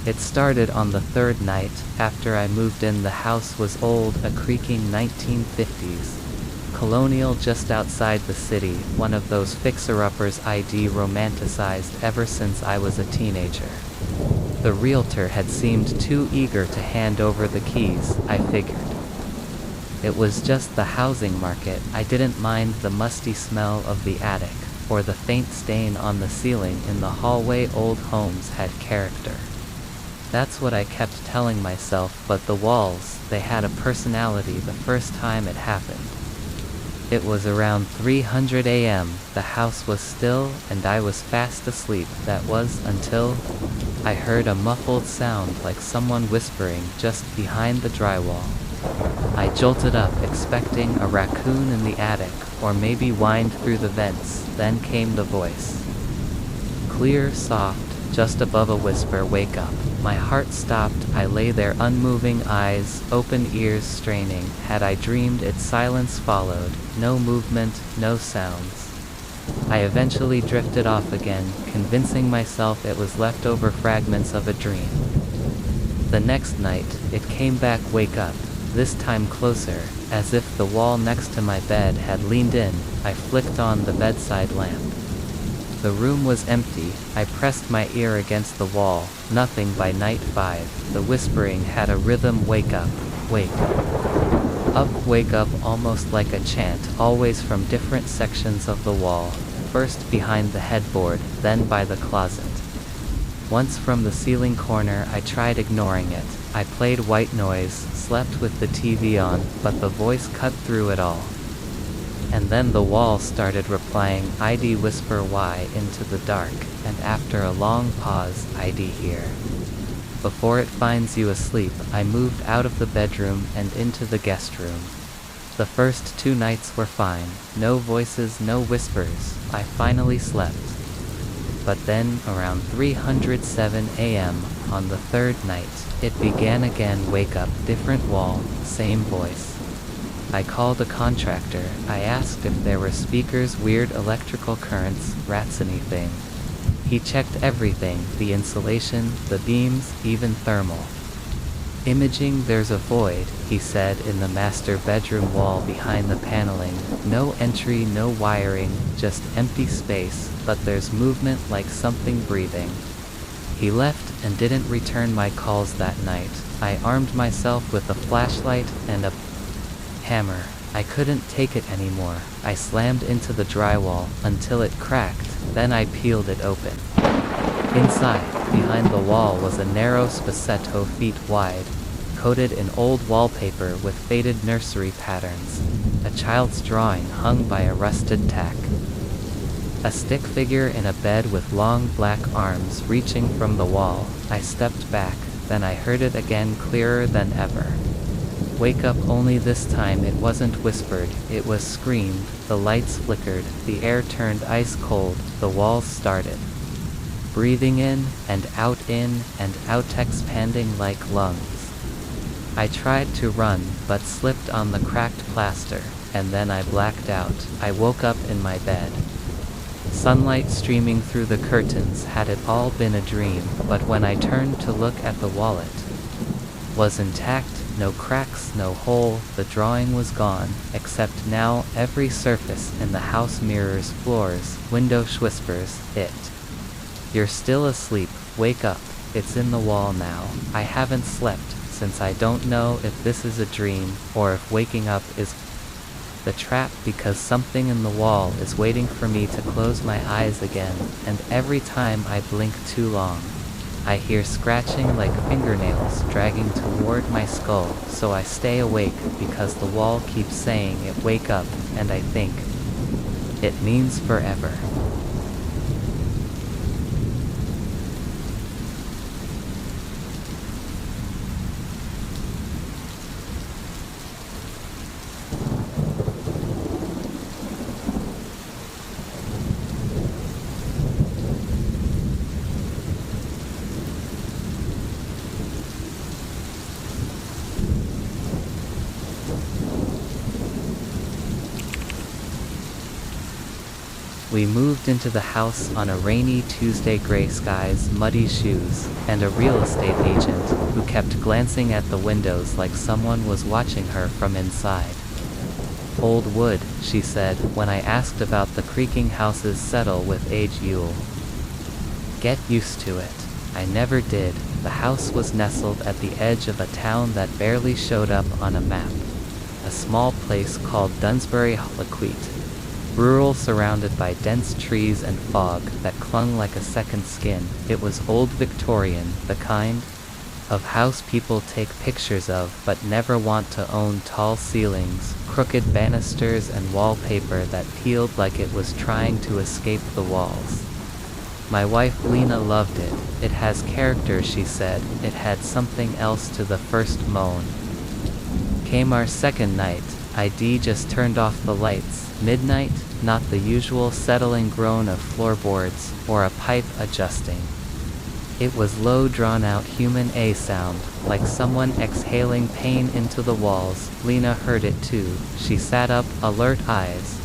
It started on the third night, after I moved in. The house was old, a creaking 1950s colonial just outside the city, one of those fixer-uppers I'd romanticized ever since I was a teenager. The realtor had seemed too eager to hand over the keys, I figured. It was just the housing market. I didn't mind the musty smell of the attic, or the faint stain on the ceiling in the hallway. Old homes had character. That's what I kept telling myself, but the walls, they had a personality. The first time it happened, it was around 3:00 a.m. The house was still, and I was fast asleep. That was until I heard a muffled sound like someone whispering just behind the drywall. I jolted up, expecting a raccoon in the attic, or maybe whined through the vents. Then came the voice. Clear, soft, just above a whisper, "Wake up." My heart stopped. I lay there, unmoving, eyes open, ears straining. Had I dreamed it? Silence followed. No movement, no sounds. I eventually drifted off again, convincing myself it was leftover fragments of a dream. The next night, it came back. Wake up. This time closer, as if the wall next to my bed had leaned in. I flicked on the bedside lamp. The room was empty. I pressed my ear against the wall. Nothing. By night 5, the whispering had a rhythm. Wake up. Wake up, wake up, almost like a chant, always from different sections of the wall. First behind the headboard, then by the closet. Once from the ceiling corner. I tried ignoring it. I played white noise, slept with the TV on, but the voice cut through it all. And then the wall started replying. I'd whisper why into the dark, and after a long pause, I'd hear. Before it finds you asleep. I moved out of the bedroom and into the guest room. The first 2 nights were fine. No voices, no whispers. I finally slept. But then, around 307 a.m., on the 3rd night, it began again. Wake up, different wall, same voice. I called a contractor. I asked if there were speakers, weird electrical currents, rats, anything. He checked everything, the insulation, the beams, even thermal imaging. There's a void, he said, in the master bedroom wall behind the paneling. No entry, no wiring, just empty space, but there's movement, like something breathing. He left and didn't return my calls that night. I armed myself with a flashlight and a hammer. I couldn't take it anymore. I slammed into the drywall until it cracked, then I peeled it open. Inside, behind the wall, was a narrow spaceto feet wide, coated in old wallpaper with faded nursery patterns. A child's drawing hung by a rusted tack. A stick figure in a bed with long black arms reaching from the wall. I stepped back, then I heard it again, clearer than ever. Wake up, only this time it wasn't whispered, it was screamed. The lights flickered, the air turned ice cold, the walls started breathing in and out, expanding like lungs. I tried to run, but slipped on the cracked plaster, and then I blacked out. I woke up in my bed. Sunlight streaming through the curtains. Had it all been a dream? But when I turned to look at the wallet, was intact. No cracks, no hole. The drawing was gone, except now every surface in the house, mirrors, floors, windows, whispers. You're still asleep. Wake up. It's in the wall now. I haven't slept since. I don't know if this is a dream or if waking up is the trap, because something in the wall is waiting for me to close my eyes again, and every time I blink too long, I hear scratching like fingernails dragging toward my skull. So I stay awake because the wall keeps saying it. Wake up, and I think it means forever. We moved into the house on a rainy Tuesday. Gray skies, muddy shoes, and a real estate agent who kept glancing at the windows like someone was watching her from inside. Old wood, she said, when I asked about the creaking houses. Settle with age, you'll get used to it. I never did. The house was nestled at the edge of a town that barely showed up on a map. A small place called Dunsbury Holoquet. Rural, surrounded by dense trees and fog that clung like a second skin. It was old Victorian, the kind of house people take pictures of but never want to own. Tall ceilings, crooked banisters, and wallpaper that peeled like it was trying to escape the walls. My wife Lena loved it. It has character, she said. It had something else to the first moan. Came our second night. ID just turned off the lights. Midnight, not the usual settling groan of floorboards or a pipe adjusting. It was low, drawn-out human a sound, like someone exhaling pain into the walls. Lena heard it too. She sat up, alert, eyes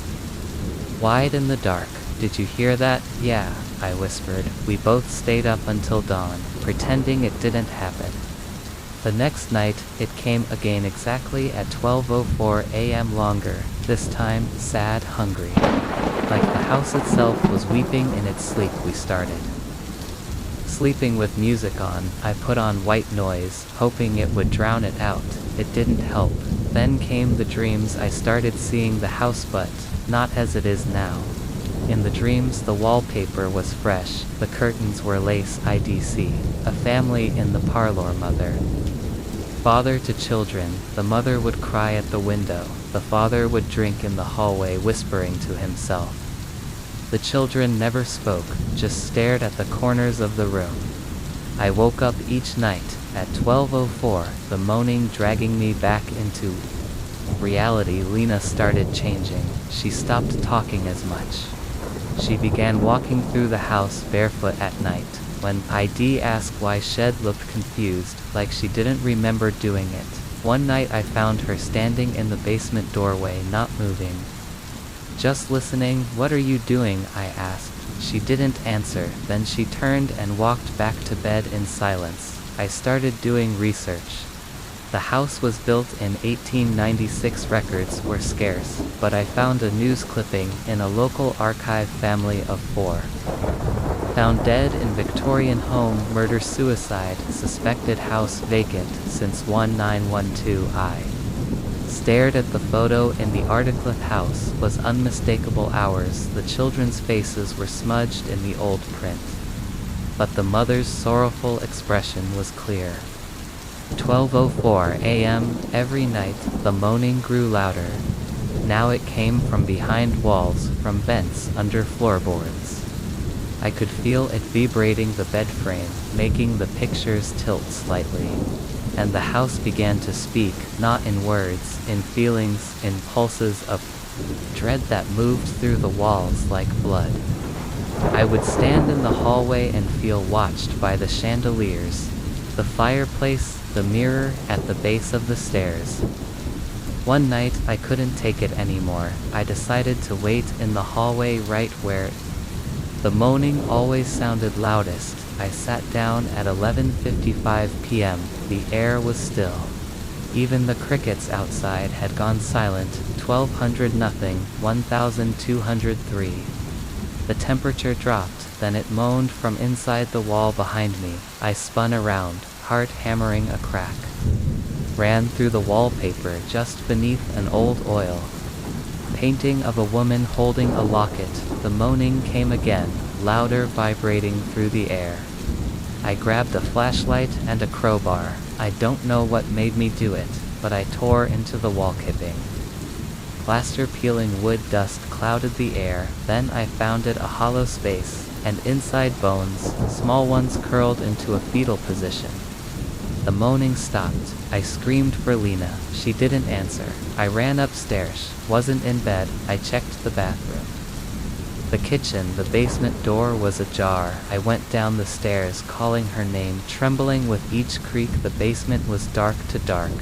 wide in the dark. Did you hear that? Yeah, I whispered. We both stayed up until dawn, pretending it didn't happen. The next night, it came again exactly at 12:04 a.m. longer, this time, sad, hungry. Like the house itself was weeping in its sleep. We started sleeping with music on. I put on white noise, hoping it would drown it out. It didn't help. Then came the dreams. I started seeing the house, but not as it is now. In the dreams, the wallpaper was fresh, the curtains were lace IDC, a family in the parlor, mother, father to children. The mother would cry at the window, the father would drink in the hallway whispering to himself. The children never spoke, just stared at the corners of the room. I woke up each night, at 12:04, the moaning dragging me back into reality. Lena started changing. She stopped talking as much. She began walking through the house barefoot at night. When I'd ask why, she looked confused, like she didn't remember doing it. One night I found her standing in the basement doorway, not moving, just listening. "What are you doing?" I asked. She didn't answer. Then she turned and walked back to bed in silence. I started doing research. The house was built in 1896. Records were scarce, but I found a news clipping in a local archive. Family of 4 found dead in Victorian home, murder-suicide, suspected, house vacant since 1912. I stared at the photo in the article. House was unmistakable. Hours. The children's faces were smudged in the old print, but the mother's sorrowful expression was clear. 12:04 a.m. Every night, the moaning grew louder. Now it came from behind walls, from vents under floorboards. I could feel it vibrating the bed frame, making the pictures tilt slightly. And the house began to speak, not in words, in feelings, in pulses of dread that moved through the walls like blood. I would stand in the hallway and feel watched by the chandeliers, the fireplace, the mirror at the base of the stairs. One night, I couldn't take it anymore. I decided to wait in the hallway right where the moaning always sounded loudest. I sat down at 11:55 p.m. The air was still. Even the crickets outside had gone silent. 1200 nothing, 1203. The temperature dropped, then it moaned from inside the wall behind me. I spun around, heart hammering. A crack ran through the wallpaper just beneath an old oil painting of a woman holding a locket. The moaning came again, louder, vibrating through the air. I grabbed a flashlight and a crowbar. I don't know what made me do it, but I tore into the wallpaper. Plaster peeling, wood dust clouded the air. Then I found it, a hollow space, and inside bones, small ones curled into a fetal position. The moaning stopped. I screamed for Lena. She didn't answer. I ran upstairs. Wasn't in bed. I checked the bathroom, the kitchen. The basement door was ajar. I went down the stairs, calling her name, trembling with each creak. The basement was dark to dark.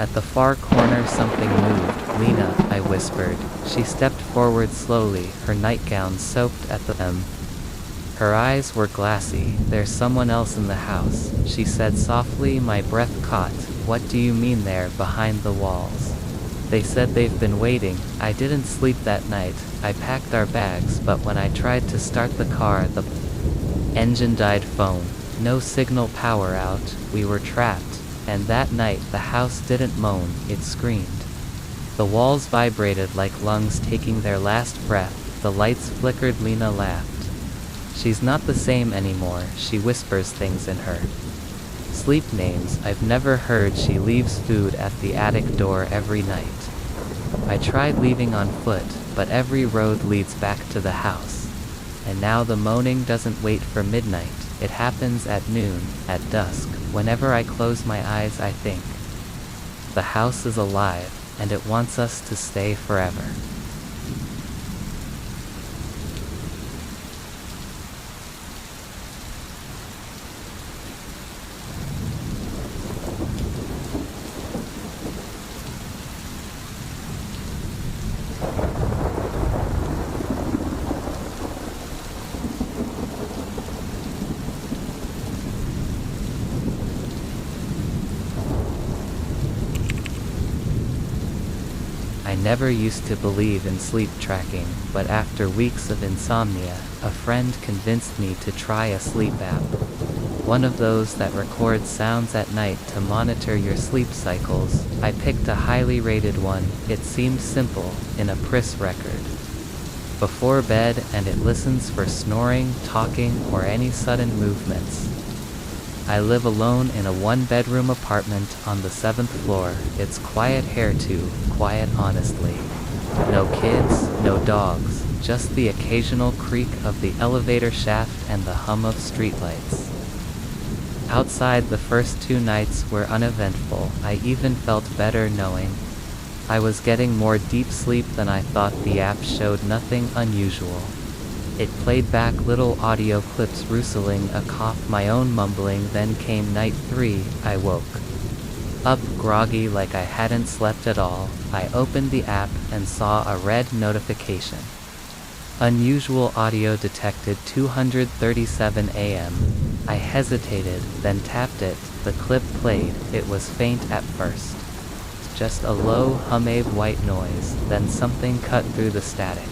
At the far corner something moved. "Lena," I whispered. She stepped forward slowly, her nightgown soaked at the hem. Her eyes were glassy. "There's someone else in the house," she said softly. My breath caught. "What do you mean there, behind the walls?" "They said they've been waiting." I didn't sleep that night. I packed our bags, but when I tried to start the car, the engine died. Phone, no signal, power out. We were trapped. And that night, the house didn't moan, it screamed. The walls vibrated like lungs taking their last breath. The lights flickered. Lena laughed. "She's not the same anymore," she whispers things in her sleep, names I've never heard. She leaves food at the attic door every night. I tried leaving on foot, but every road leads back to the house. And now the moaning doesn't wait for midnight. It happens at noon, at dusk. Whenever I close my eyes, I think the house is alive, and it wants us to stay forever. never used to believe in sleep tracking, but after weeks of insomnia, a friend convinced me to try a sleep app. One of those that records sounds at night to monitor your sleep cycles. I picked a highly rated one. It seemed simple, in a Pris record. Before bed, and it listens for snoring, talking, or any sudden movements. I live alone in a one-bedroom apartment on the 7th floor. It's quiet here too, quiet honestly. No kids, no dogs, just the occasional creak of the elevator shaft and the hum of streetlights. Outside, the first 2 nights were uneventful. I even felt better knowing I was getting more deep sleep than I thought. The app showed nothing unusual. It played back little audio clips, rustling, a cough, my own mumbling. Then came night 3. I woke up groggy like I hadn't slept at all. I opened the app and saw a red notification. Unusual audio detected 2:37 a.m. I hesitated, then tapped it. The clip played. It was faint at first. Just a low, hummed white noise, then something cut through the static.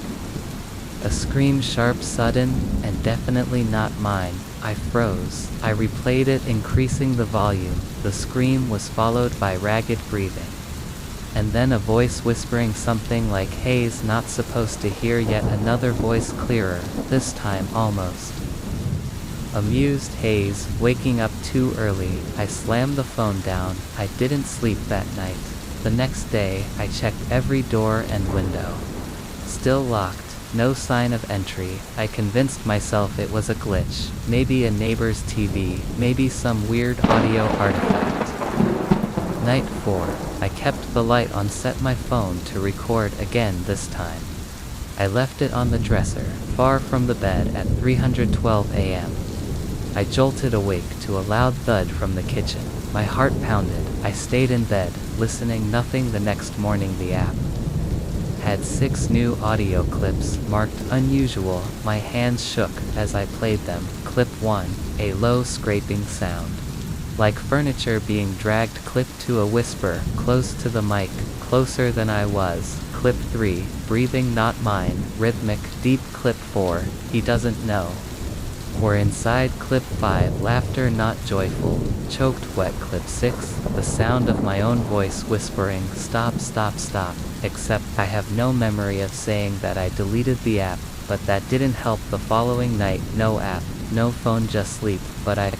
A scream, sharp, sudden, and definitely not mine. I froze. I replayed it, increasing the volume. The scream was followed by ragged breathing. And then a voice whispering something like, "Hayes, not supposed to hear." Yet another voice, clearer, this time almost amused. "Hayes, waking up too early." I slammed the phone down. I didn't sleep that night. The next day, I checked every door and window. Still locked. No sign of entry. I convinced myself it was a glitch. Maybe a neighbor's TV. Maybe some weird audio artifact. Night 4. I kept the light on, set my phone to record again this time. I left it on the dresser, far from the bed, at 3:12 a.m. I jolted awake to a loud thud from the kitchen. My heart pounded. I stayed in bed, listening. Nothing. The next morning, the app had 6 new audio clips, marked unusual. My hands shook as I played them. Clip 1, a low scraping sound, like furniture being dragged. Clip 2, a whisper, close to the mic, closer than I was. Clip 3, breathing not mine, rhythmic, deep. Clip 4, he doesn't know we're inside. Clip 5, laughter not joyful, choked wet. Clip 6, the sound of my own voice whispering, "Stop, stop, stop." Except I have no memory of saying that. I deleted the app, but that didn't help. The following night, no app, no phone, just sleep. But I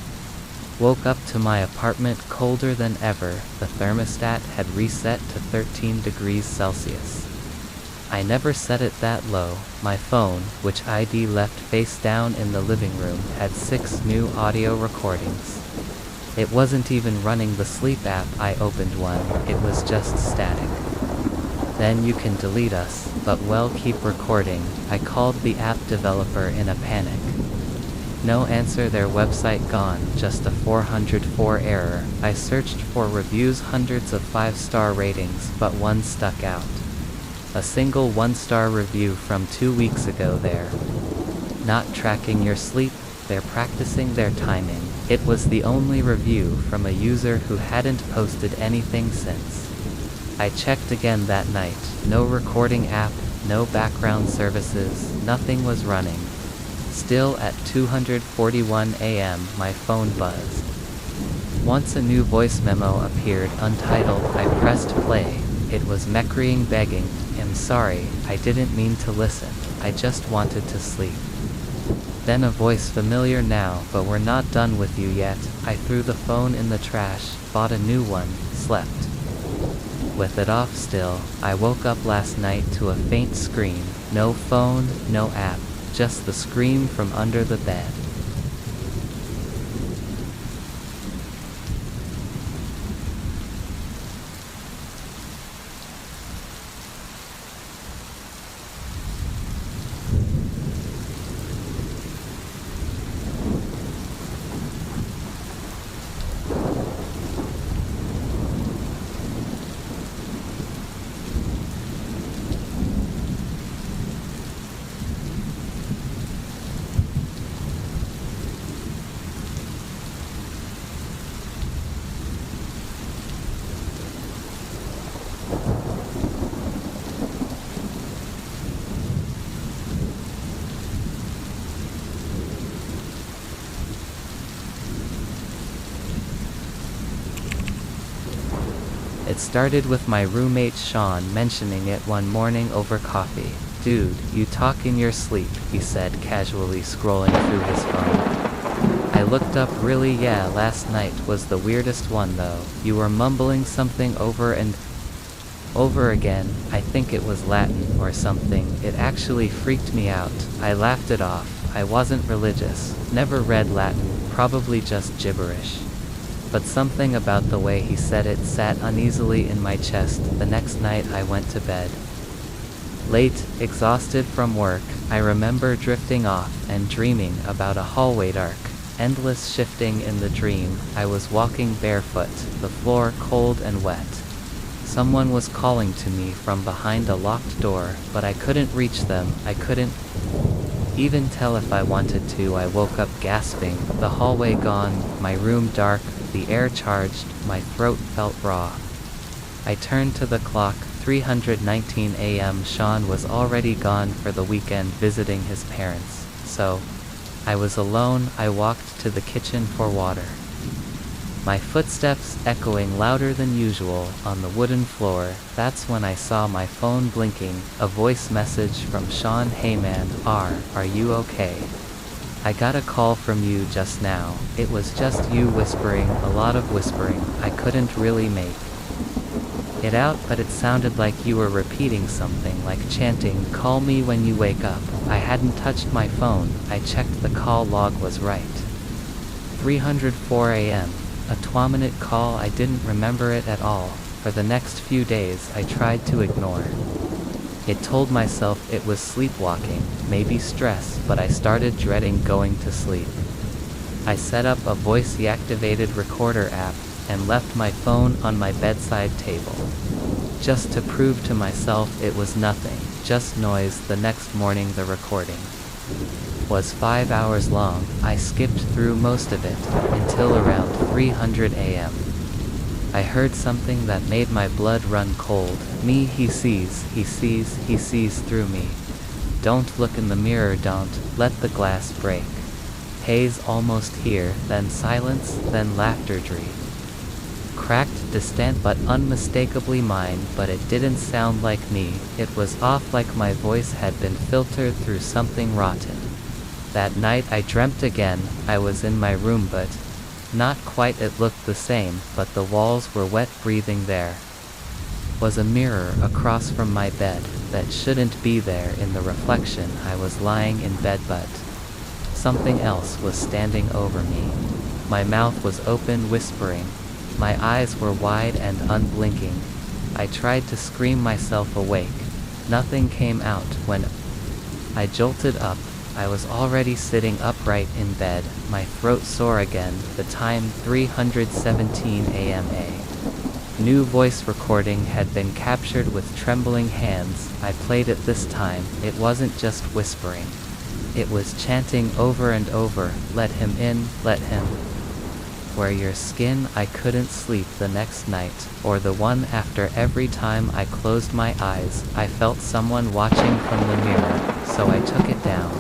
woke up to my apartment colder than ever. The thermostat had reset to 13 degrees Celsius. I never set it that low. My phone, which I'd left face down in the living room, had 6 new audio recordings. It wasn't even running the sleep app. I opened one. It was just static. "Then you can delete us, but well, keep recording." I called the app developer in a panic. No answer. Their website gone, just a 404 error. I searched for reviews, hundreds of 5-star ratings, but one stuck out. A single 1-star review from 2 weeks ago. They're not tracking your sleep, they're practicing their timing. It was the only review from a user who hadn't posted anything since. I checked again that night. No recording app, no background services, nothing was running. Still, at 2:41 a.m., my phone buzzed. Once a new voice memo appeared, untitled. I pressed play. It was Mekriing, begging, "I'm sorry, I didn't mean to listen. I just wanted to sleep." Then a voice, familiar now, "But we're not done with you yet." I threw the phone in the trash, bought a new one, slept with it off still. I woke up last night to a faint scream. No phone, no app, just the scream from under the bed. It started with my roommate Sean mentioning it one morning over coffee. "Dude, you talk in your sleep," he said, casually scrolling through his phone. I looked up. "Really? Yeah, last night was the weirdest one though. You were mumbling something over and over again. I think it was Latin or something. It actually freaked me out." I laughed it off. I wasn't religious, never read Latin, probably just gibberish. But something about the way he said it sat uneasily in my chest. The next night I went to bed late, exhausted from work. I remember drifting off and dreaming about a hallway dark, endless shifting in the dream. I was walking barefoot, the floor cold and wet. Someone was calling to me from behind a locked door, but I couldn't reach them. I couldn't even tell if I wanted to. I woke up gasping, the hallway gone, my room dark, the air charged, my throat felt raw. I turned to the clock, 3:19 a.m. Sean was already gone for the weekend visiting his parents, so I was alone. I walked to the kitchen for water. My footsteps echoing louder than usual on the wooden floor. That's when I saw my phone blinking, a voice message from Sean. "Hey man, are you okay? I got a call from you just now. It was just you whispering, a lot of whispering. I couldn't really make it out, but it sounded like you were repeating something, like chanting, 'Call me when you wake up.'" I hadn't touched my phone. I checked the call log was right. 3:04 a.m. A 2-minute call. I didn't remember it at all. For the next few days I tried to ignore it. Told myself it was sleepwalking, maybe stress, but I started dreading going to sleep. I set up a voice-activated recorder app and left my phone on my bedside table, just to prove to myself it was nothing, just noise. The next morning the recording was 5 hours long. I skipped through most of it, until around 300 a.m. I heard something that made my blood run cold. "Me, he sees through me. Don't look in the mirror, don't let the glass break." Haze almost here, then silence, then laughter. Cracked, distant but unmistakably mine, but it didn't sound like me. It was off, like my voice had been filtered through something rotten. That night I dreamt again. I was in my room, but not quite. It looked the same, but the walls were wet. Breathing. There was a mirror across from my bed that shouldn't be there. In the reflection I was lying in bed, but something else was standing over me. My mouth was open, whispering. My eyes were wide and unblinking. I tried to scream myself awake. Nothing came out. When I jolted up, I was already sitting upright in bed, my throat sore again. The time, 3:17 a.m. A new voice recording had been captured with trembling hands. I played it this time. It wasn't just whispering. It was chanting over and over, "Let him in, let him wear your skin." I couldn't sleep the next night, or the one after. Every time I closed my eyes, I felt someone watching from the mirror, so I took it down.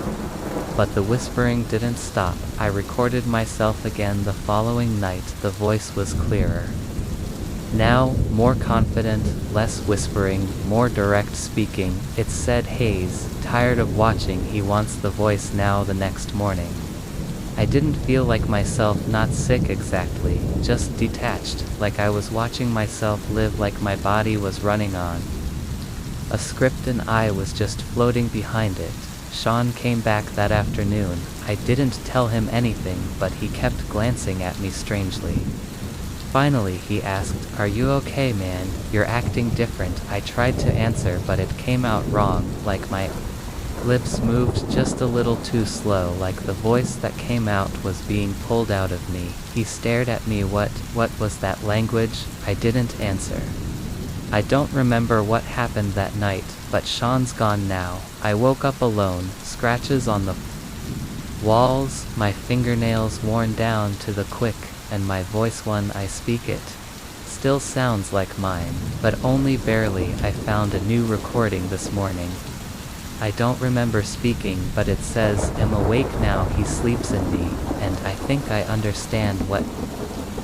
But the whispering didn't stop. I recorded myself again the following night. The voice was clearer. Now, more confident, less whispering, more direct speaking. It said, "Hayes, tired of watching." He wants the voice now. The next morning I didn't feel like myself, not sick exactly, just detached, like I was watching myself live, like my body was running on a script and I was just floating behind it. Sean came back that afternoon. I didn't tell him anything, but he kept glancing at me strangely. Finally he asked, "Are you okay, man? You're acting different." I tried to answer, but it came out wrong, like my lips moved just a little too slow, like the voice that came out was being pulled out of me. He stared at me. What was that language?" I didn't answer. I don't remember what happened that night, but Sean's gone now. I woke up alone, scratches on the walls, my fingernails worn down to the quick, and my voice, when I speak it, still sounds like mine, but only barely. I found a new recording this morning. I don't remember speaking, but it says, "Am awake now, he sleeps in me, and I think I understand what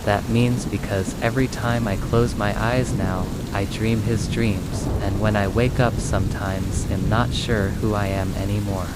That means because every time I close my eyes now, I dream his dreams, and when I wake up sometimes am not sure who I am anymore.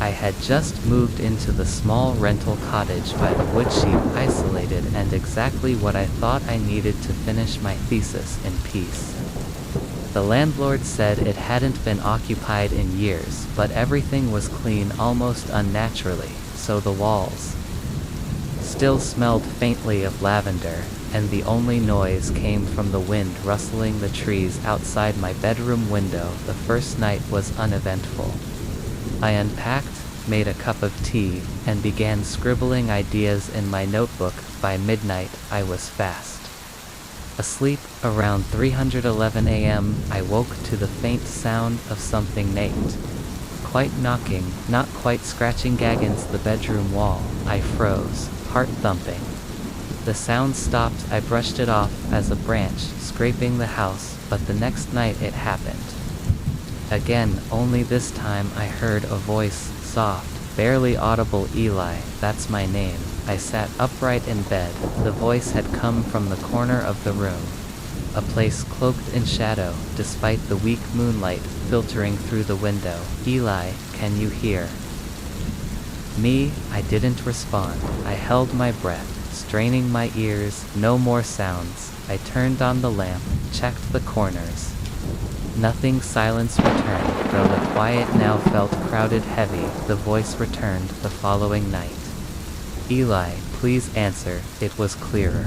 I had just moved into the small rental cottage by the woodshed, isolated and exactly what I thought I needed to finish my thesis in peace. The landlord said it hadn't been occupied in years, but everything was clean almost unnaturally, so the walls still smelled faintly of lavender, and the only noise came from the wind rustling the trees outside my bedroom window. The first night was uneventful. I unpacked, made a cup of tea, and began scribbling ideas in my notebook. By midnight, I was fast asleep. Around 3:11 a.m., I woke to the faint sound of something named. Quite knocking, not quite scratching against the bedroom wall. I froze, heart thumping. The sound stopped. I brushed it off as a branch scraping the house, but the next night it happened Again, only this time I heard a voice, soft, barely audible. Eli, that's my name. I sat upright in bed. The voice had come from the corner of the room. A place cloaked in shadow, despite the weak moonlight filtering through the window. Eli, can you hear me? I didn't respond. I held my breath, straining my ears. No more sounds. I turned on the lamp, checked the corners. Nothing. Silence returned, though the quiet now felt crowded, heavy. The voice returned the following night. Eli, please answer. It was clearer.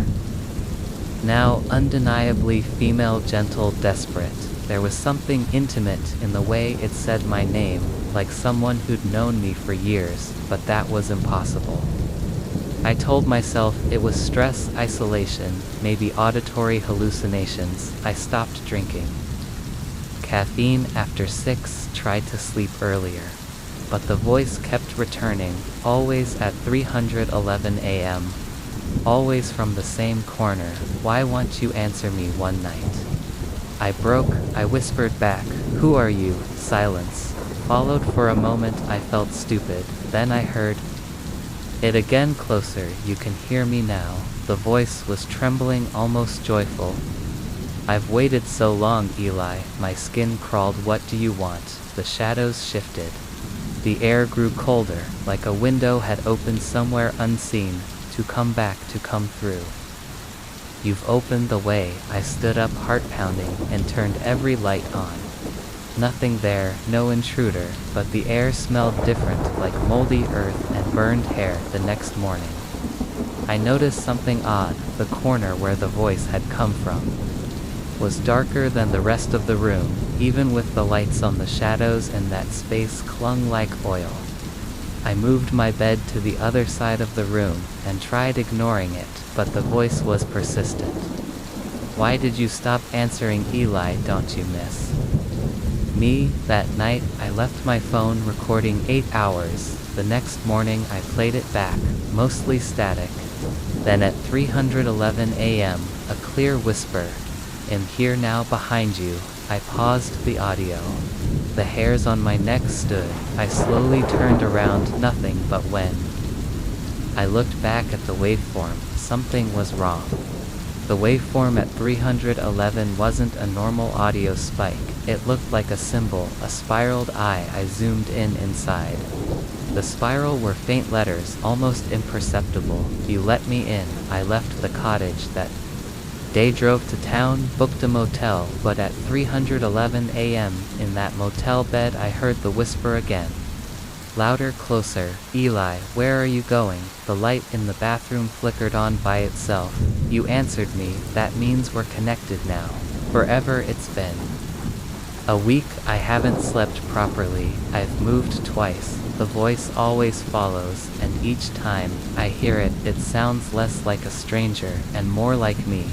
Now undeniably female, gentle, desperate. There was something intimate in the way it said my name, like someone who'd known me for years, but that was impossible. I told myself it was stress, isolation, maybe auditory hallucinations. I stopped drinking caffeine after 6, tried to sleep earlier. But the voice kept returning, always at 3:11 a.m. Always from the same corner. Why won't you answer me one night? I broke. I whispered back, who are you? Silence. Followed. For a moment I felt stupid. Then I heard it again, closer. You can hear me now. The voice was trembling, almost joyful. I've waited so long, Eli. My skin crawled. What do you want? The shadows shifted. The air grew colder, like a window had opened somewhere unseen, to come back, to come through. You've opened the way. I stood up, heart pounding, and turned every light on. Nothing there, no intruder, but the air smelled different, like moldy earth and burned hair. The next morning, I noticed something odd. The corner where the voice had come from was darker than the rest of the room, even with the lights on. The shadows in that space clung like oil. I moved my bed to the other side of the room and tried ignoring it, but the voice was persistent. Why did you stop answering, Eli? Don't you miss me? That night, I left my phone recording 8 hours. The next morning I played it back, mostly static. Then at 3:11 a.m., a clear whisper. I'm here now, behind you. I paused the audio. The hairs on my neck stood. I slowly turned around. Nothing. But when I looked back at the waveform, something was wrong. The waveform at 311 wasn't a normal audio spike. It looked like a symbol, a spiraled eye. I zoomed in inside. The spiral were faint letters, almost imperceptible. You let me in. I left the cottage that day, drove to town, booked a motel, but at 3:11 a.m., in that motel bed I heard the whisper again. Louder, closer. Eli, where are you going? The light in the bathroom flickered on by itself. You answered me. That means we're connected now. Forever. It's been a week. I haven't slept properly. I've moved twice. The voice always follows, and each time I hear it, it sounds less like a stranger and more like me.